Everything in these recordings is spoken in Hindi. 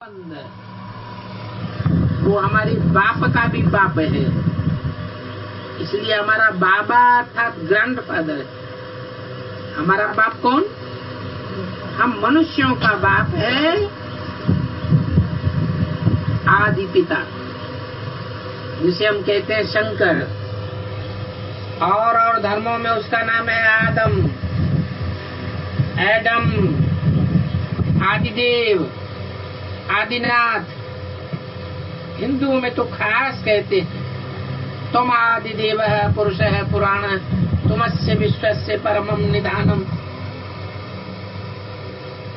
वो हमारे बाप का भी बाप है, इसलिए हमारा बाबा अर्थात ग्रैंडफादर। हमारा बाप कौन? हम मनुष्यों का बाप है आदि पिता, जिसे हम कहते हैं शंकर। और धर्मों में उसका नाम है आदम, एडम, आदिदेव, आदिनाथ। हिंदुओं में तो खास कहते हैं तुम आदिदेव है, पुरुष है पुराण, तुमस्य विश्वस्य परमम निधानम।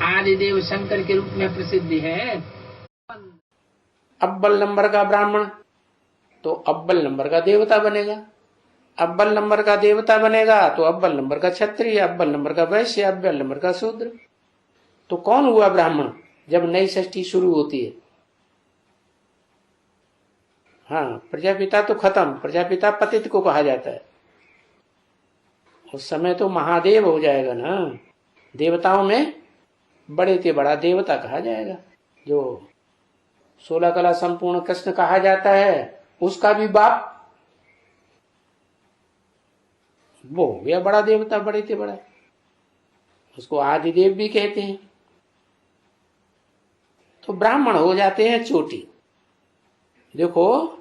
आदिदेव शंकर के रूप में प्रसिद्ध है। अव्वल नंबर का ब्राह्मण तो अव्वल नंबर का देवता बनेगा, अव्वल नंबर का देवता बनेगा तो अव्वल नंबर का क्षत्रिय, अव्वल नंबर का वैश्य, अव्वल नंबर का शूद्र। तो कौन हुआ ब्राह्मण जब नई सृष्टि शुरू होती है? हाँ, प्रजापिता तो खत्म, प्रजापिता पतित को कहा जाता है। उस समय तो महादेव हो जाएगा ना, देवताओं में बड़े से बड़ा देवता कहा जाएगा। जो 16 कला संपूर्ण कृष्ण कहा जाता है, उसका भी बाप वो हो गया बड़ा देवता, बड़े से बड़ा। उसको आदिदेव भी कहते हैं। तो ब्राह्मण हो जाते हैं चोटी। देखो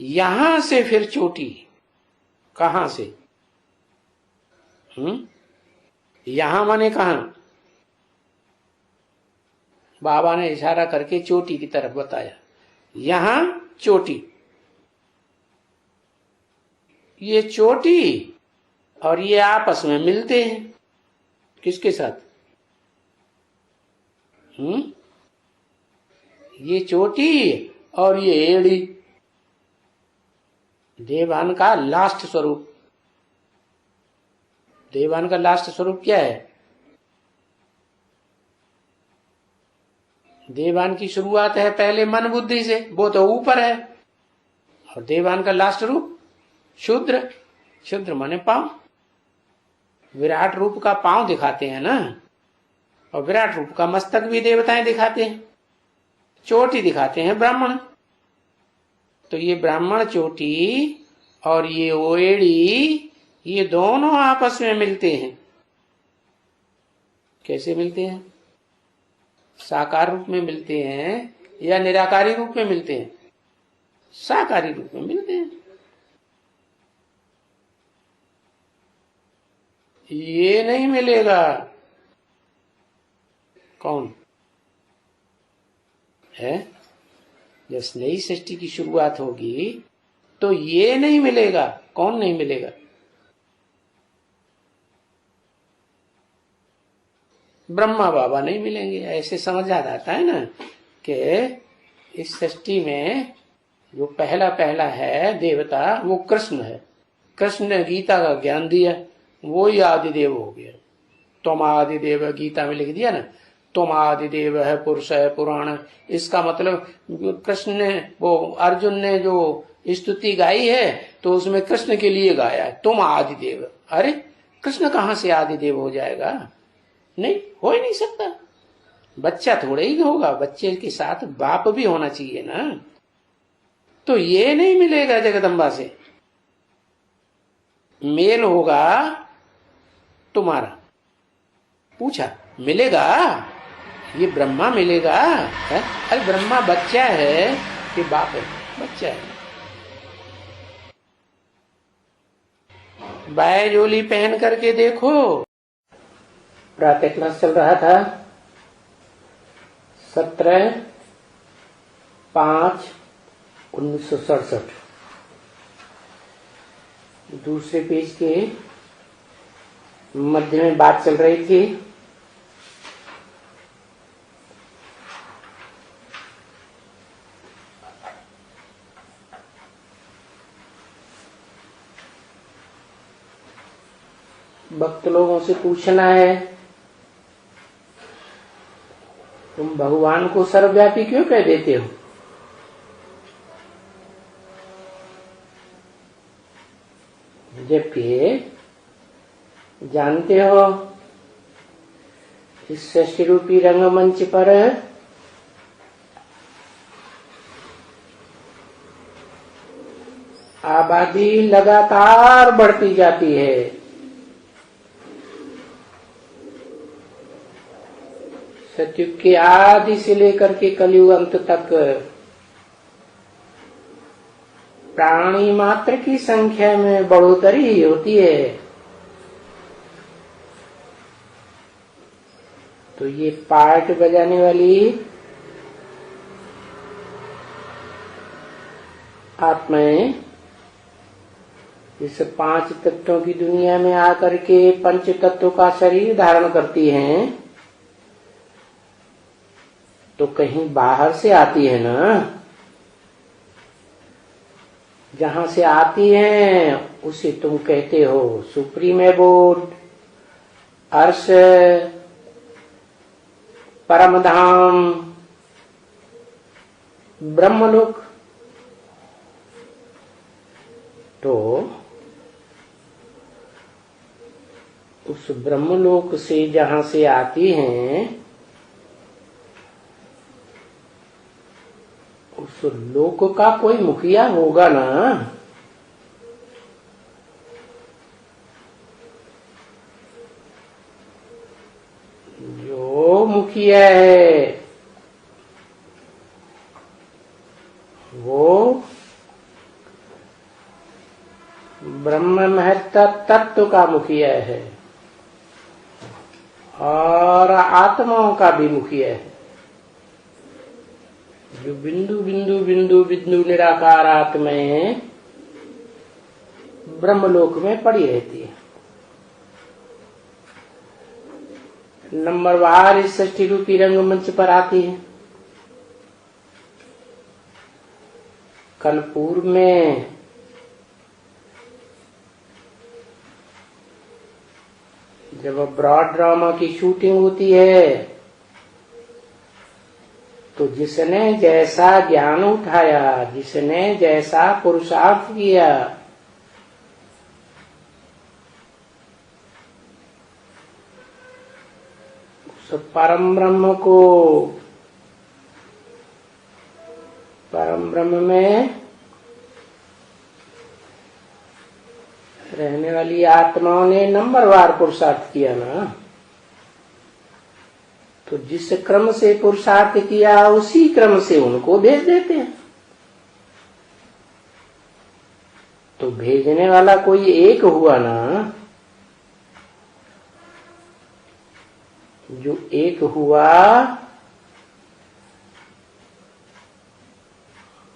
यहां से फिर चोटी कहां से? यहां माने कहां? बाबा ने इशारा करके चोटी की तरफ बताया। यहां चोटी, ये चोटी और ये आपस में मिलते हैं। किसके साथ? ये चोटी और ये एड़ी, देवान का लास्ट स्वरूप। देवान का लास्ट स्वरूप क्या है? देवान की शुरुआत है पहले मन बुद्धि से, वो तो ऊपर है। और देवान का लास्ट रूप शूद्र। शूद्र माने पांव। विराट रूप का पांव दिखाते हैं ना, और विराट रूप का मस्तक भी देवताएं दिखाते हैं। चोटी दिखाते हैं ब्राह्मण। तो ये ब्राह्मण चोटी और ये ओएड़ी, ये दोनों आपस में मिलते हैं। कैसे मिलते हैं? साकार रूप में मिलते हैं या निराकारी रूप में मिलते हैं? साकारी रूप में मिलते हैं। ये नहीं मिलेगा। कौन है? जब नई सृष्टि की शुरुआत होगी तो ये नहीं मिलेगा। कौन नहीं मिलेगा? ब्रह्मा बाबा नहीं मिलेंगे। ऐसे समझ आ जाता है ना कि इस सृष्टि में जो पहला पहला है देवता वो कृष्ण है। कृष्ण ने गीता का ज्ञान दिया, वो ही आदिदेव हो गया। तुम आदिदेव गीता में लिख दिया ना, तुम आदिदेव है, पुरुष है पुराण। इसका मतलब कृष्ण ने, वो अर्जुन ने जो स्तुति गाई है तो उसमें कृष्ण के लिए गाया है, तुम आदिदेव। अरे कृष्ण कहां से आदिदेव हो जाएगा? नहीं, हो ही नहीं सकता। बच्चा थोड़े ही होगा, बच्चे के साथ बाप भी होना चाहिए ना। तो ये नहीं मिलेगा जगदम्बा से। मेल होगा तुम्हारा। पूछा मिलेगा? ये ब्रह्मा मिलेगा है? अरे ब्रह्मा बच्चा है कि बाप है? बच्चा है। बायजोली पहन करके देखो। प्रातः क्लास चल रहा था। 17/5/1967। दूसरे पेज के मध्य में बात चल रही थी। भक्त लोगों से पूछना है, तुम भगवान को सर्वव्यापी क्यों कह देते हो? जबकि जानते हो इस सृष्टि रूपी रंगमंच पर आबादी लगातार बढ़ती जाती है। सतयुग के आदि से लेकर के कलयुग अंत तक प्राणी मात्र की संख्या में बढ़ोतरी ही होती है। तो ये पार्ट बजाने वाली आत्माएं इस 5 तत्वों की दुनिया में आकर के पंच तत्वों का शरीर धारण करती हैं, तो कहीं बाहर से आती है ना। जहां से आती हैं उसे तुम कहते हो सुप्रीम एबोर्ड, अर्श, परमधाम, ब्रह्मलोक। तो उस ब्रह्मलोक से जहां से आती हैं, उस लोक का कोई मुखिया होगा ना। जो मुखिया है वो ब्रह्म महत्ता तत्व का मुखिया है और आत्माओं का भी मुखिया है। जो बिंदु बिंदु बिंदु बिंदु निराकार आत्माएं ब्रह्मलोक में पड़ी रहती है। नंबरवार इस षष्ठी रूपी रंगमंच पर आती है। कल पूर्व में जब ब्रॉड ड्रामा की शूटिंग होती है तो जिसने जैसा ज्ञान उठाया, जिसने जैसा पुरुषार्थ किया, उस परम ब्रह्म को, परम ब्रह्म में रहने वाली आत्माओं ने नंबरवार पुरुषार्थ किया ना। तो जिस क्रम से पुरुषार्थ किया उसी क्रम से उनको भेज देते हैं। तो भेजने वाला कोई एक हुआ ना। जो एक हुआ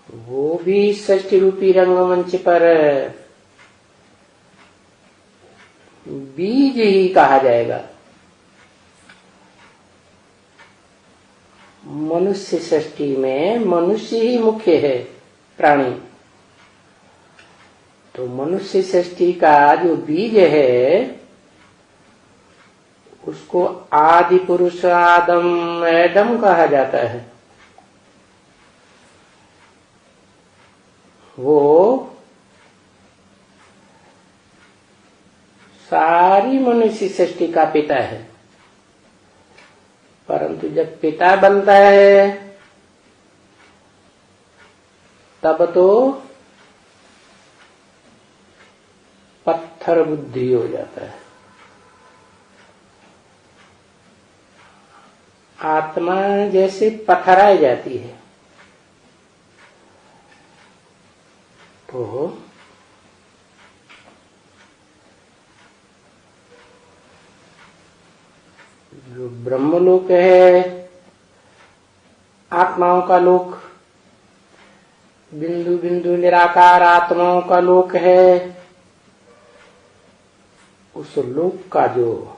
वो भी षष्ठी रूपी रंगमंच पर बीज ही कहा जाएगा। मनुष्य सृष्टि में मनुष्य ही मुख्य है प्राणी। तो मनुष्य सृष्टि का जो बीज है उसको आदि पुरुष आदम एडम कहा जाता है। वो सारी मनुष्य सृष्टि का पिता है। परंतु जब पिता बनता है तब तो पत्थर बुद्धि हो जाता है। आत्मा जैसे पथराई जाती है। तो जो ब्रह्मलोक है, आत्माओं का लोक, बिंदु बिंदु निराकार आत्माओं का लोक है, उस लोक का जो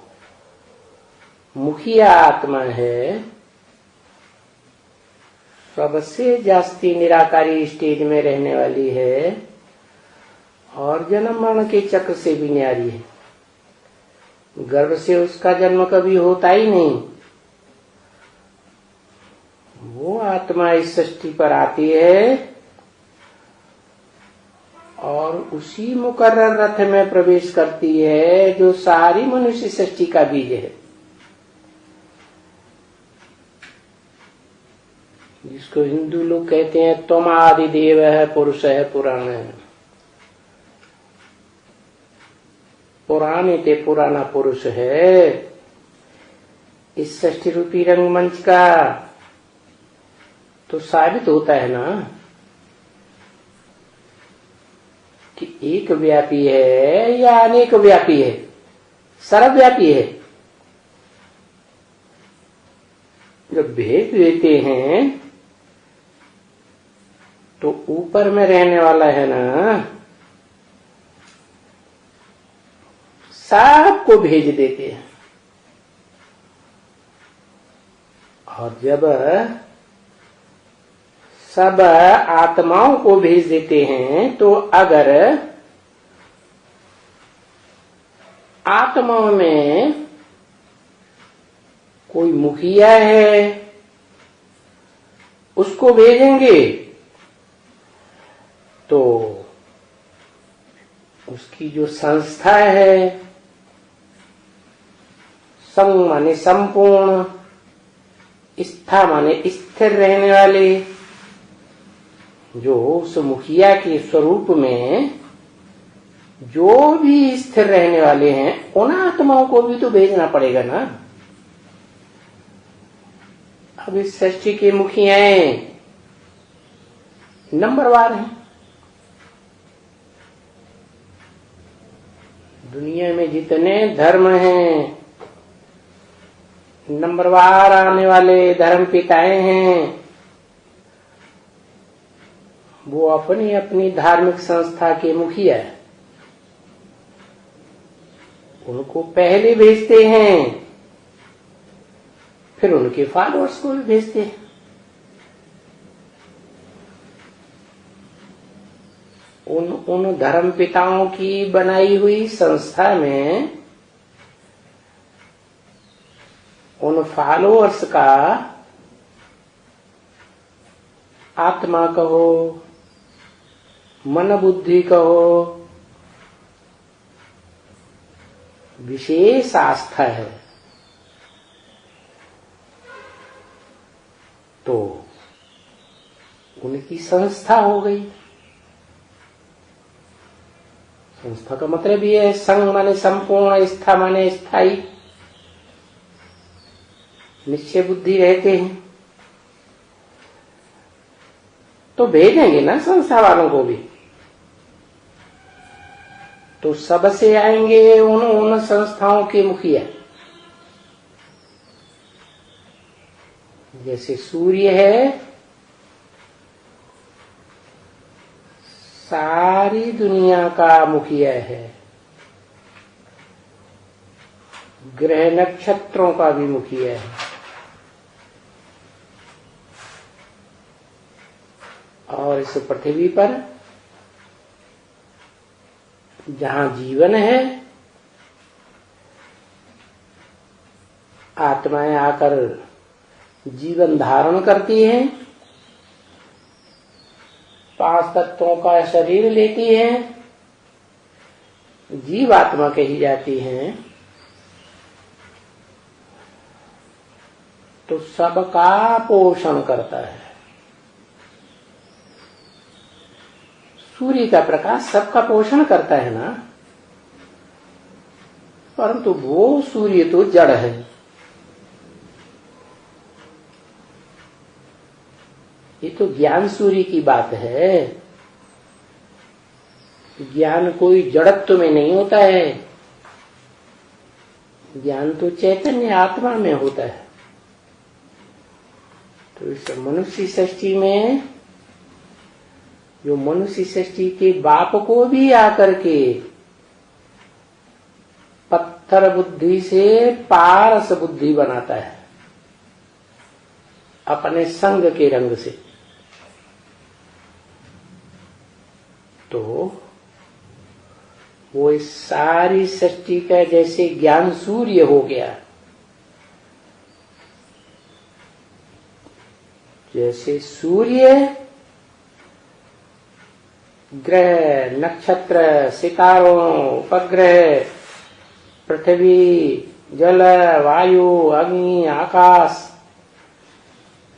मुखिया आत्मा है सबसे जास्ती निराकारी स्टेज में रहने वाली है और जन्म मरण के चक्र से भी न्यारी है। गर्भ से उसका जन्म कभी होता ही नहीं। वो आत्मा इस सृष्टि पर आती है और उसी मुकर्रर रथ में प्रवेश करती है जो सारी मनुष्य सृष्टि का बीज है, जिसको हिंदू लोग कहते हैं त्वम आदि देव है, पुरुष है, पुराण है। पुराने ते पुराना पुरुष है इस षष्ठी रूपी रंगमंच का, तो साबित होता है ना कि एक व्यापी है या अनेक व्यापी है, सर्वव्यापी है। जब भेद देते हैं तो ऊपर में रहने वाला है ना, सबको भेज देते हैं। और जब सब आत्माओं को भेज देते हैं तो अगर आत्माओं में कोई मुखिया है उसको भेजेंगे तो उसकी जो संस्था है, संग माने संपूर्ण, स्था माने स्थिर रहने वाले, जो उस मुखिया के स्वरूप में जो भी स्थिर रहने वाले हैं उन आत्माओं को भी तो भेजना पड़ेगा ना। अब इस सृष्टि के मुखियाएं नंबरवार हैं। दुनिया में जितने धर्म हैं, नंबरवार आने वाले धर्म पिताएं हैं, वो अपनी अपनी धार्मिक संस्था के मुखिया है, उनको पहले भेजते हैं, फिर उनके फॉलोअर्स को भी भेजते हैं। उन धर्म पिताओं की बनाई हुई संस्था में उन फॉलोअर्स का आत्मा कहो, मन बुद्धि कहो, विशेष आस्था है। तो उनकी संस्था हो गई। संस्था का मतलब ये है, संग माने संपूर्ण, स्था माने स्थायी, निश्चय बुद्धि रहते हैं। तो भेजेंगे ना संस्था वालों को भी, तो सबसे आएंगे उन संस्थाओं के मुखिया। जैसे सूर्य है, सारी दुनिया का मुखिया है, ग्रह नक्षत्रों का भी मुखिया है, और इस पृथ्वी पर जहां जीवन है, आत्माएं आकर जीवन धारण करती हैं, 5 तत्वों का शरीर लेती हैं, जीवात्मा कही जाती हैं, तो सबका पोषण करता है। सूर्य का प्रकाश सबका पोषण करता है ना, परंतु वो सूर्य तो जड़ है। ये तो ज्ञान सूर्य की बात है। ज्ञान कोई जड़त्व में नहीं होता है, ज्ञान तो चैतन्य आत्मा में होता है। तो इस मनुष्य सृष्टि में जो मनुष्य सृष्टि के बाप को भी आकर के पत्थर बुद्धि से पारस बुद्धि बनाता है, अपने संग के रंग से, तो वो इस सारी सृष्टि का जैसे ज्ञान सूर्य हो गया, जैसे सूर्य ग्रह नक्षत्र सितारों उपग्रह पृथ्वी जल वायु अग्नि आकाश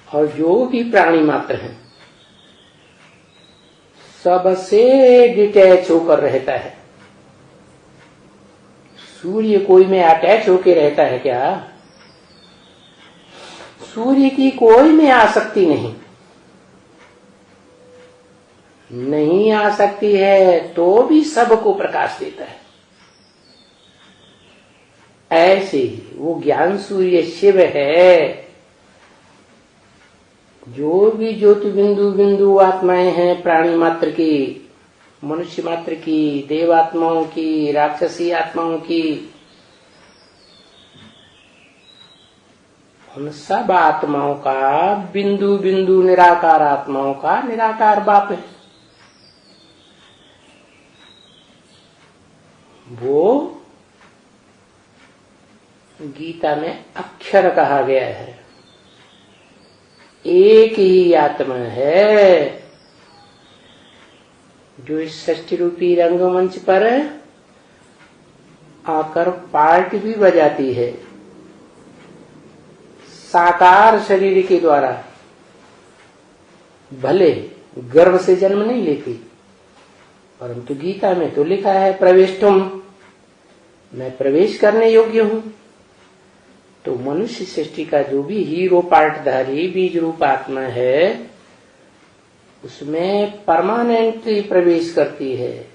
और जो भी प्राणी मात्र हैं सबसे डिटैच होकर रहता है, सूर्य कोई में अटैच होके रहता है क्या? सूर्य की कोई में आसक्ति नहीं आ सकती है, तो भी सबको प्रकाश देता है। ऐसे ही वो ज्ञान सूर्य शिव है। जो भी ज्योति बिंदु बिंदु आत्माएं हैं, प्राणी मात्र की, मनुष्य मात्र की, देवात्माओं की, राक्षसी आत्माओं की, उन सब आत्माओं का बिंदु बिंदु निराकार आत्माओं का निराकार बाप है। वो गीता में अक्षर कहा गया है। एक ही आत्मा है जो इस सृष्टि रूपी रंगमंच पर आकर पार्ट भी बजाती है, साकार शरीर के द्वारा। भले गर्भ से जन्म नहीं लेती, परंतु गीता में तो लिखा है प्रवेष्टुम, मैं प्रवेश करने योग्य हूं। तो मनुष्य सृष्टि का जो भी हीरो पार्टधारी बीज रूप आत्मा है, उसमें परमानेंटली प्रवेश करती है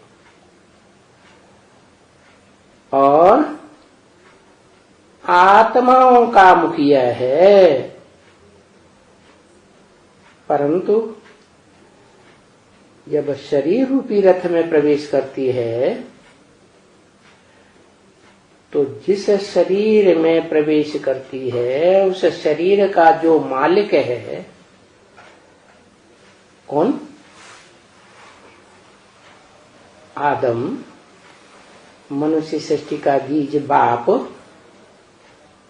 और आत्माओं का मुखिया है। परंतु जब शरीर रूपी रथ में प्रवेश करती है, तो जिस शरीर में प्रवेश करती है, उस शरीर का जो मालिक है, कौन? आदम, मनुष्य सृष्टि का बीज बाप।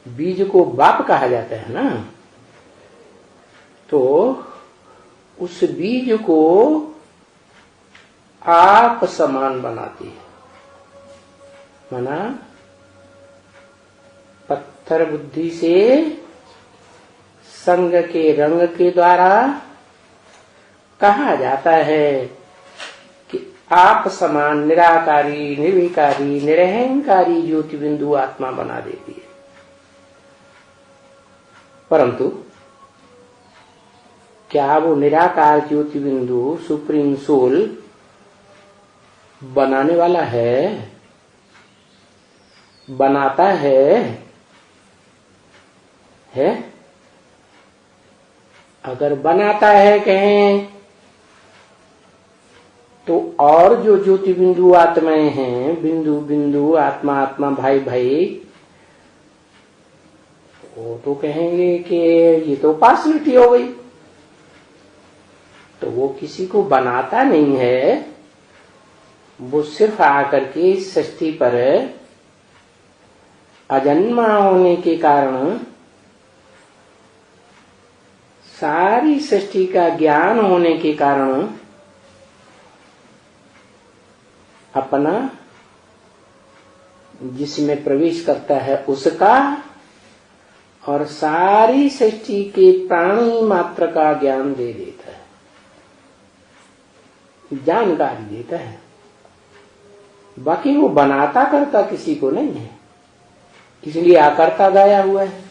बीज को बाप कहा जाता है ना, तो उस बीज को आप समान बनाती है। माना पत्थर बुद्धि से संग के रंग के द्वारा कहा जाता है कि आप समान निराकारी, निर्विकारी, निरहंकारी ज्योति बिंदु आत्मा बना देती है। परंतु क्या वो निराकार ज्योति बिंदु सुप्रीम सोल बनाने वाला है? बनाता है? अगर बनाता है कहें, तो और जो ज्योति बिंदु आत्माएं हैं, बिंदु बिंदु आत्मा आत्मा भाई भाई, वो तो कहेंगे कि ये तो पार्सलिटी हो गई। तो वो किसी को बनाता नहीं है, वो सिर्फ आकर के इस सृष्टि पर अजन्मा होने के कारण, सारी सृष्टि का ज्ञान होने के कारण अपना जिसमें प्रवेश करता है उसका और सारी सृष्टि के प्राणी मात्र का ज्ञान दे देता है, जानकारी देता है। बाकी वो बनाता करता किसी को नहीं है, इसलिए आकर्ता गाया हुआ है,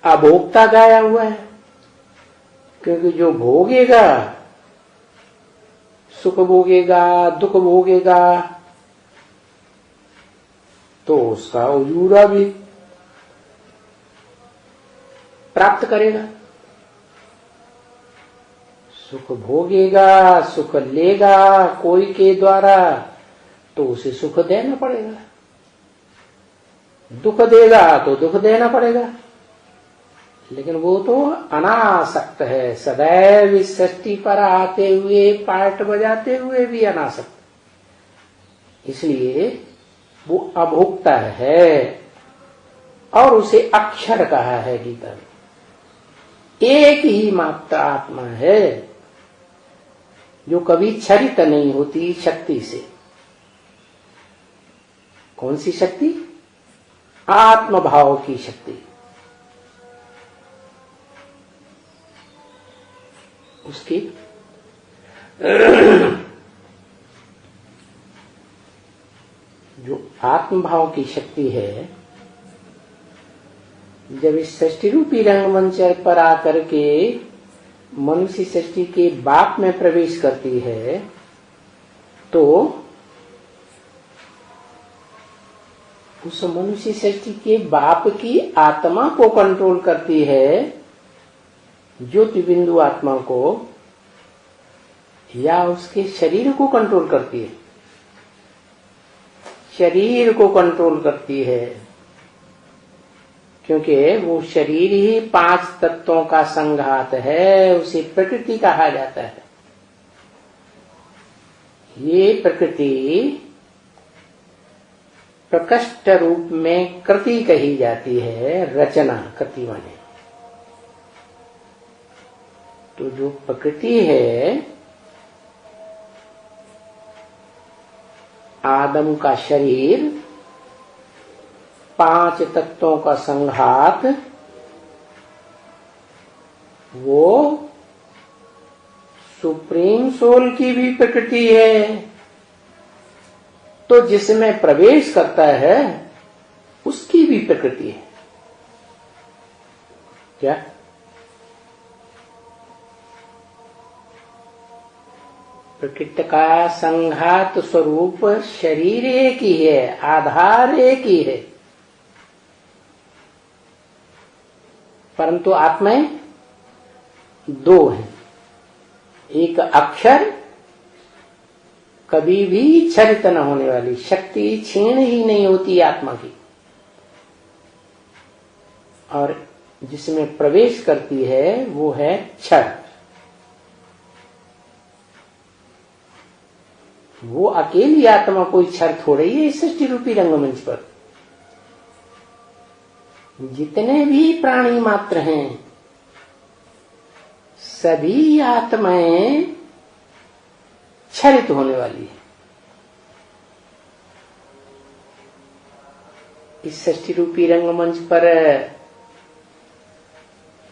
अभोक्ता गाया हुआ है। क्योंकि जो भोगेगा, सुख भोगेगा, दुख भोगेगा, तो उसका उजूरा भी प्राप्त करेगा। सुख भोगेगा, सुख लेगा कोई के द्वारा, तो उसे सुख देना पड़ेगा। दुख देगा तो दुख देना पड़ेगा। लेकिन वो तो अनासक्त है, सदैव इस सृष्टि पर आते हुए, पार्ट बजाते हुए भी अनासक्त। इसलिए वो अभोक्ता है और उसे अक्षर कहा है गीता में। एक ही मात्र आत्मा है जो कभी क्षरित नहीं होती शक्ति से। कौन सी शक्ति? आत्म भाव की शक्ति। उसकी जो आत्म भाव की शक्ति है, जब इस सृष्टि रूपी रंगमंच पर आकर के मनुष्य सृष्टि के बाप में प्रवेश करती है, तो उस मनुष्य सृष्टि के बाप की आत्मा को कंट्रोल करती है, ज्योति बिंदु आत्मा को, या उसके शरीर को कंट्रोल करती है? शरीर को कंट्रोल करती है, क्योंकि वो शरीर ही 5 तत्वों का संघात है, उसे प्रकृति कहा जाता है। ये प्रकृति प्रकृष्ट रूप में कृति कही जाती है, रचना, कृति माने। तो जो प्रकृति है, आदम का शरीर, 5 तत्वों का संघात, वो सुप्रीम सोल की भी प्रकृति है। तो जिसमें प्रवेश करता है उसकी भी प्रकृति है। क्या? प्रकृति का संघात स्वरूप शरीर एक ही है, आधार एक ही है, परंतु आत्माएं 2 हैं। एक अक्षर, कभी भी क्षरित न होने वाली शक्ति, क्षीण ही नहीं होती आत्मा की, और जिसमें प्रवेश करती है वो है क्षर। वो अकेली आत्मा कोई क्षर थोड़ी है इस सृष्टि रूपी रंगमंच पर। जितने भी प्राणी मात्र हैं, सभी आत्माएं क्षरित होने वाली है। इस सृष्टि रूपी रंगमंच पर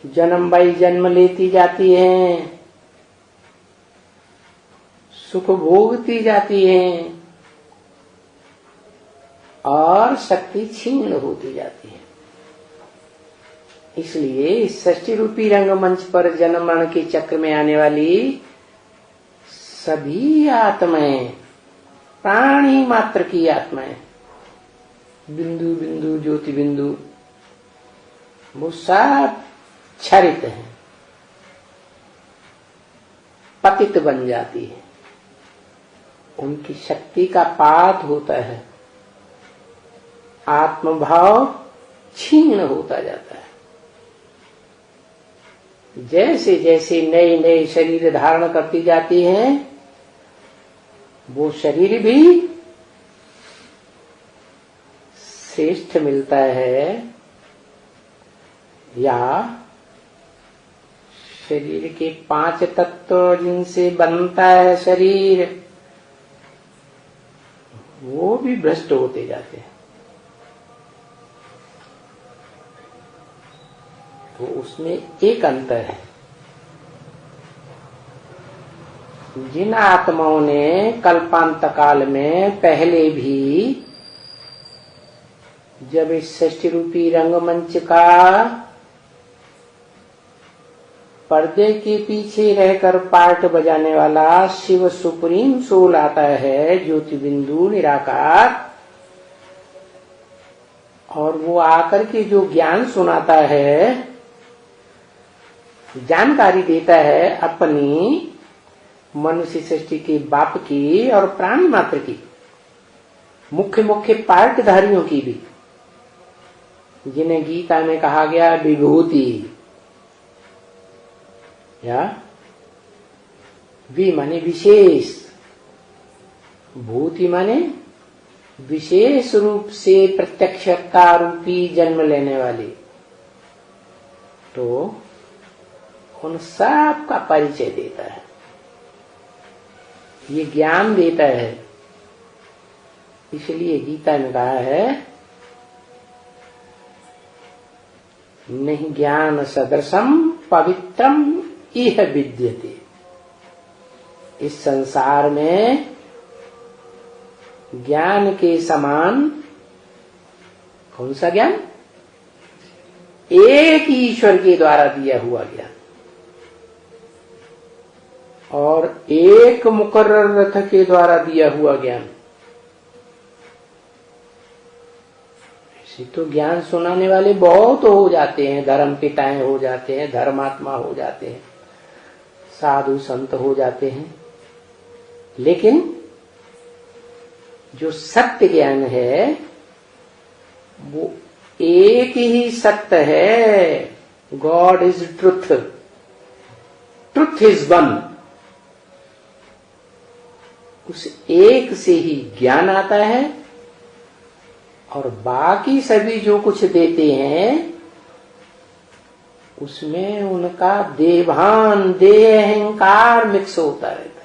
जन्म बाई जन्म लेती जाती हैं, सुख भोगती जाती हैं, और शक्ति क्षीण होती जाती है। इसलिए इस सृष्टि रूपी रंगमंच पर जन्म मरण के चक्र में आने वाली सभी आत्माएं, प्राणी मात्र की आत्माएं, बिंदु बिंदु ज्योति बिंदु, वो सब क्षरित हैं, पतित बन जाती है। उनकी शक्ति का पात होता है, आत्मभाव क्षीण होता जाता है। जैसे जैसे नए नए शरीर धारण करती जाती हैं, वो शरीर भी श्रेष्ठ मिलता है, या शरीर के 5 तत्व जिनसे बनता है शरीर, वो भी भ्रष्ट होते जाते हैं। तो उसमें एक अंतर है। जिन आत्माओं ने कल्पांत काल में पहले भी, जब इस सृष्टि रूपी रंगमंच का पर्दे के पीछे रहकर पार्ट बजाने वाला शिव सुप्रीम सोल आता है, ज्योति बिंदु निराकार, और वो आकर के जो ज्ञान सुनाता है, जानकारी देता है अपनी मनुष्य सृष्टि के बाप की और प्राणी मात्र की, मुख्य मुख्य पार्टधारियों की भी, जिन्हें गीता में कहा गया विभूति, या वि माने विशेष, भूति माने विशेष रूप से प्रत्यक्षता रूपी जन्म लेने वाली। तो उन सब का परिचय देता है, ये ज्ञान देता है। इसलिए गीता में कहा है, नहीं ज्ञान सदृशम पवित्रम इह विद्यते। इस संसार में ज्ञान के समान कौन सा ज्ञान? एक ईश्वर के द्वारा दिया हुआ ज्ञान और एक मुकर्रर रथ के द्वारा दिया हुआ ज्ञान। ऐसे तो ज्ञान सुनाने वाले बहुत हो जाते हैं, धर्म पिताएं हो जाते हैं, धर्मात्मा हो जाते हैं, साधु संत हो जाते हैं, लेकिन जो सत्य ज्ञान है वो एक ही सत्य है। God is truth, truth is one. उस एक से ही ज्ञान आता है और बाकी सभी जो कुछ देते हैं उसमें उनका देभान, देह, अहंकार मिक्स होता रहता है।